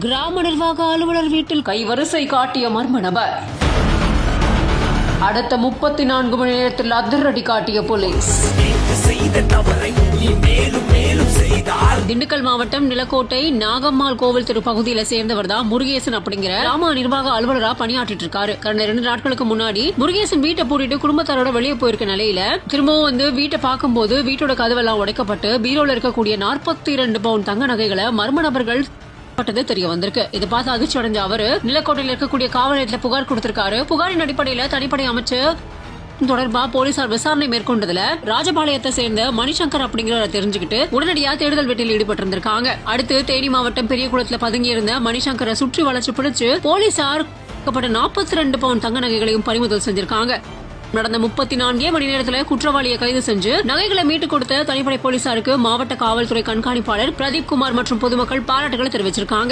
கிராம நிர்வாக அலுவலர் வீட்டில் கைவரிசை காட்டிய மர்ம நபர். அடுத்த 34 மணி நேரத்தில் அதிரடி காட்டிய போலீஸ். திண்டுக்கல் மாவட்டம் நிலக்கோட்டை நாகம்மாள் கோவில் தெரு பகுதியில சேர்ந்தவர் தான் முருகேசன் அப்படிங்கிற கிராம நிர்வாக அலுவலரா பணியாற்றிட்டு இருக்காரு. கடந்த 2 நாட்களுக்கு முன்னாடி முருகேசன் வீட்டை பூட்டிட்டு குடும்பத்தாரோட வெளியே போயிருக்க நிலையில திரும்பவும் வீட்டை பார்க்கும்போது வீட்டோட கதவெல்லாம் உடைக்கப்பட்டு பீரோல இருக்கக்கூடிய 42 பவுன் தங்க நகைகளை மர்ம நபர்கள் தெரிய வந்திருக்கு. இதை பார்த்து அதிர்ச்சி அடைஞ்ச அவரு நிலக்கோட்டையில் இருக்கக்கூடிய காவல் நிலையத்துல புகார் கொடுத்திருக்காரு. புகாரின் அடிப்படையில தனிப்படை அமைச்சு தொடர்பா போலீசார் விசாரணை மேற்கொண்டதுல ராஜபாளையத்தை சேர்ந்த மணிசங்கர் அப்படிங்கிறவரை தெரிஞ்சுக்கிட்டு உடனடியா தேடுதல் வேட்டையில் ஈடுபட்டு இருந்திருக்காங்க. அடுத்து தேனி மாவட்டம் பெரியகுளத்துல பதுங்கி இருந்த மணிசங்கரை சுற்றி வளைச்சு பிடிச்சு போலீசார் 42 பவுன் தங்க நகைகளையும் பறிமுதல் செஞ்சிருக்காங்க. நடந்த 34 மணி நேரத்தில் குற்றவாளியை கைது செஞ்சு நகைகளை மீட்டுக் கொடுத்த தனிப்படை போலீசாருக்கு மாவட்ட காவல்துறை கண்காணிப்பாளர் பிரதீப் குமார் மற்றும் பொதுமக்கள் பாராட்டுகளை தெரிவிச்சிருக்காங்க.